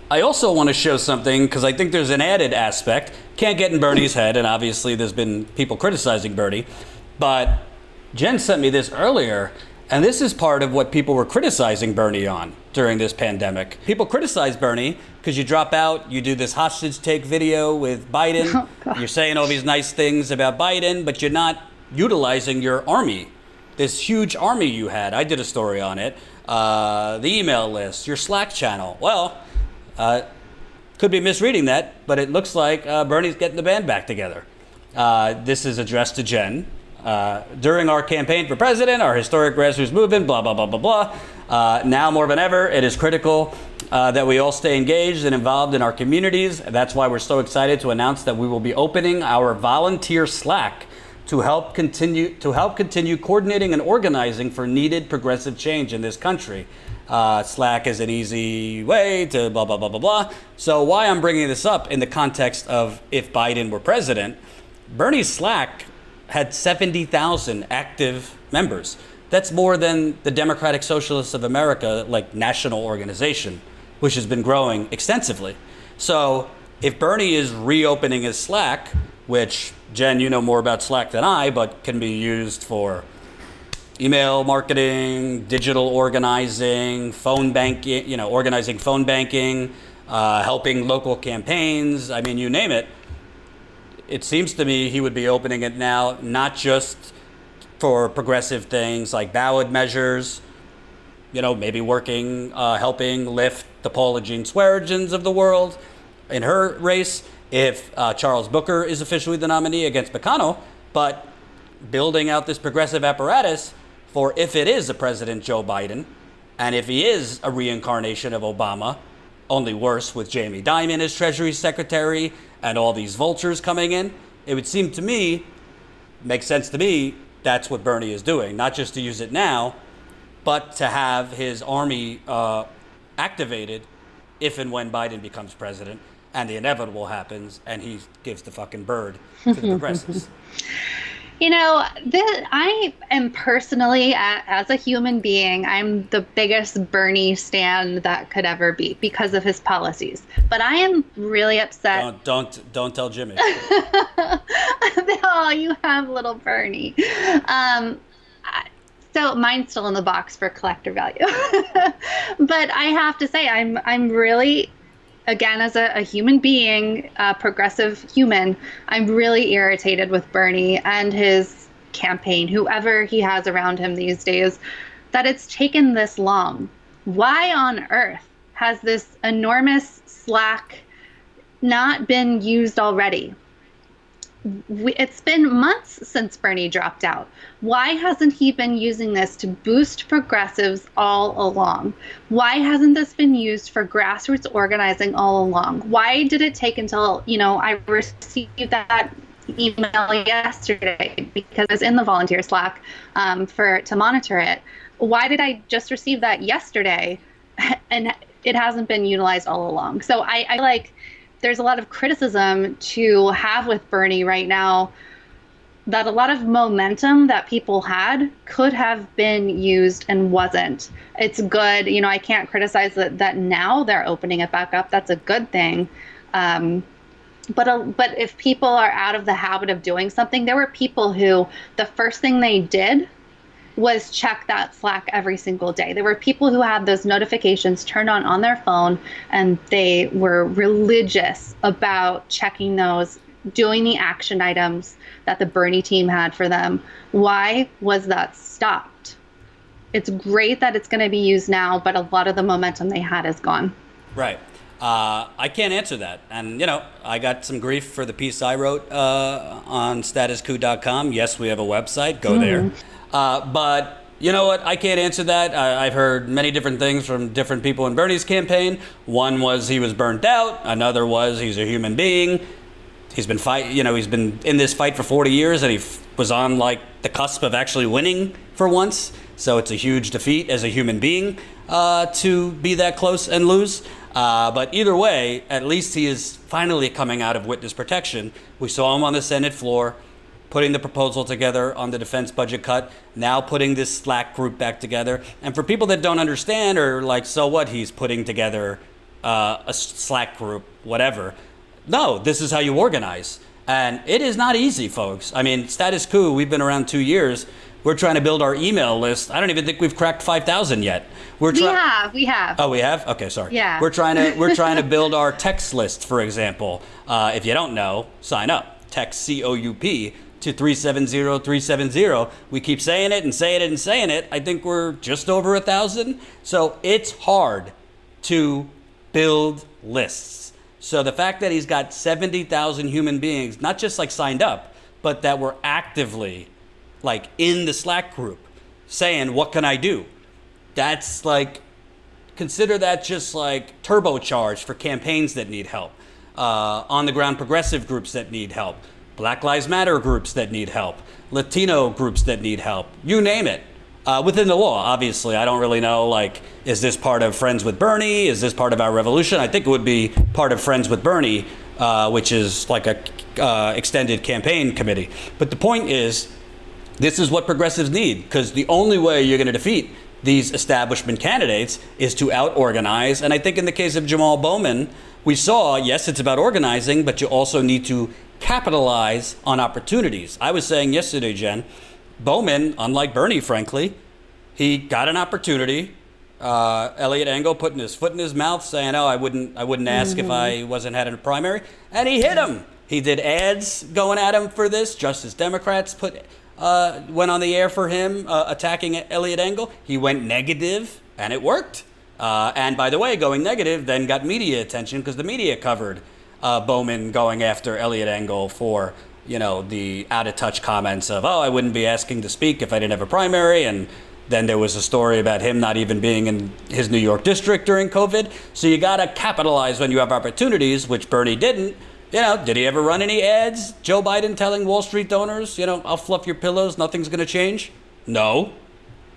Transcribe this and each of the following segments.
I also want to show something because I think there's an added aspect. Can't get in Bernie's head, and obviously there's been people criticizing Bernie, but Jenn sent me this earlier, and this is part of what people were criticizing Bernie on during this pandemic. People criticize Bernie because you drop out, you do this hostage take video with Biden, you're saying all these nice things about Biden, but you're not utilizing your army. This huge army you had, I did a story on it, the email list, your Slack channel. Well, could be misreading that, but it looks like Bernie's getting the band back together. This is addressed to Jenn. During our campaign for president, our historic grassroots movement, blah, blah, blah, blah, blah. Now more than ever, it is critical that we all stay engaged and involved in our communities. That's why we're so excited to announce that we will be opening our volunteer Slack to help continue coordinating and organizing for needed progressive change in this country. Slack is an easy way to blah, blah, blah, blah, blah. So why I'm bringing this up in the context of if Biden were president, Bernie's Slack had 70,000 active members. That's more than the Democratic Socialists of America, like national organization, which has been growing extensively. So if Bernie is reopening his Slack, which, Jenn, you know more about Slack than I, but can be used for email marketing, digital organizing, phone banking, organizing phone banking, helping local campaigns, I mean, you name it. It seems to me he would be opening it now, not just for progressive things like ballot measures, maybe working, helping lift the Paula Jean Swearengins of the world in her race, if Charles Booker is officially the nominee against McConnell, but building out this progressive apparatus for if it is a President Joe Biden, and if he is a reincarnation of Obama, only worse with Jamie Dimon as Treasury Secretary and all these vultures coming in, it would seem to me, makes sense to me, that's what Bernie is doing. Not just to use it now, but to have his army activated if and when Biden becomes president and the inevitable happens and he gives the fucking bird to the progressives. I am personally, as a human being, I'm the biggest Bernie stan that could ever be because of his policies. But I am really upset. Don't tell Jimmy. Oh, you have little Bernie. So mine's still in the box for collector value. But I have to say, I'm really, again, as a human being, a progressive human, I'm really irritated with Bernie and his campaign, whoever he has around him these days, that it's taken this long. Why on earth has this enormous Slack not been used already? It's been months since Bernie dropped out. Why hasn't he been using this to boost progressives all along? Why hasn't this been used for grassroots organizing all along? Why did it take until, I received that email yesterday because it's in the volunteer Slack to monitor it? Why did I just receive that yesterday and it hasn't been utilized all along? So I like, there's a lot of criticism to have with Bernie right now that a lot of momentum that people had could have been used and wasn't. It's good. I can't criticize that now they're opening it back up. That's a good thing. But if people are out of the habit of doing something, there were people who the first thing they did was check that Slack every single day. There were people who had those notifications turned on their phone, and they were religious about checking those, doing the action items that the Bernie team had for them. Why was that stopped? It's great that it's going to be used now, but a lot of the momentum they had is gone. Right. I can't answer that. And, I got some grief for the piece I wrote on statuscoup.com. Yes, we have a website. Go there. But you know what? I can't answer that. I've heard many different things from different people in Bernie's campaign. One was he was burnt out. Another was he's a human being. He's been he's been in this fight for 40 years, and he was on like the cusp of actually winning for once. So it's a huge defeat as a human being to be that close and lose. But either way, at least he is finally coming out of witness protection. We saw him on the Senate floor, putting the proposal together on the defense budget cut, now putting this Slack group back together. And for people that don't understand or like, so what, he's putting together a Slack group, whatever. No, this is how you organize. And it is not easy, folks. I mean, Status Coup, we've been around 2 years. We're trying to build our email list. I don't even think we've cracked 5,000 yet. We have. Oh, we have? Okay, sorry. Yeah. We're trying to build our text list, for example. If you don't know, sign up. Text COUP to 370-370. We keep saying it and saying it and saying it. I think we're just over 1,000. So it's hard to build lists. So the fact that he's got 70,000 human beings, not just like signed up, but that were actively like in the Slack group saying, what can I do? That's like, consider that just like turbocharged for campaigns that need help, on the ground progressive groups that need help, Black Lives Matter groups that need help, Latino groups that need help, you name it. Within the law, obviously. I don't really know, like, is this part of Friends with Bernie? Is this part of our revolution? I think it would be part of Friends with Bernie, which is like a extended campaign committee. But the point is, this is what progressives need, because the only way you're going to defeat these establishment candidates is to out-organize. And I think in the case of Jamal Bowman, we saw, yes, it's about organizing, but you also need to capitalize on opportunities. I was saying yesterday, Jen, Bowman, unlike Bernie, frankly, he got an opportunity. Elliot Engel putting his foot in his mouth, saying, "Oh, I wouldn't ask if I wasn't had in a primary," and he hit him. He did ads going at him for this. Just as Democrats went on the air for him, attacking Elliot Engel. He went negative, and it worked. And by the way, going negative then got media attention because the media covered Bowman going after Elliot Engel for, you know, the out-of-touch comments of, oh, I wouldn't be asking to speak if I didn't have a primary. And then there was a story about him not even being in his New York district during COVID. So you got to capitalize when you have opportunities, which Bernie didn't. You know, did he ever run any ads? Joe Biden telling Wall Street donors, you know, I'll fluff your pillows, nothing's going to change? No.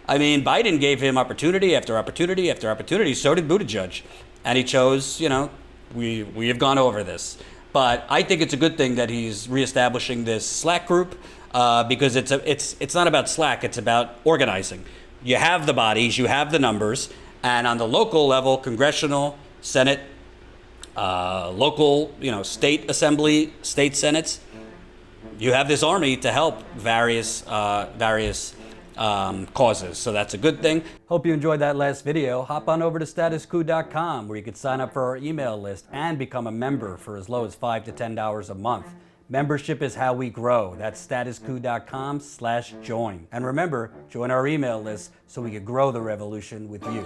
I mean, Biden gave him opportunity after opportunity after opportunity. So did Buttigieg. And he chose, you know, we have gone over this. But I think it's a good thing that he's reestablishing this Slack group, because it's not about Slack, it's about organizing. You have the bodies, you have the numbers, and on the local level, congressional, Senate, local, you know, state assembly, state senates, you have this army to help various causes. So that's a good thing. Hope you enjoyed that last video. Hop on over to statuscoup.com where you can sign up for our email list and become a member for as low as $5 to $10 a month. Membership is how we grow. That's statuscoup.com/join. And remember, join our email list so we can grow the revolution with you.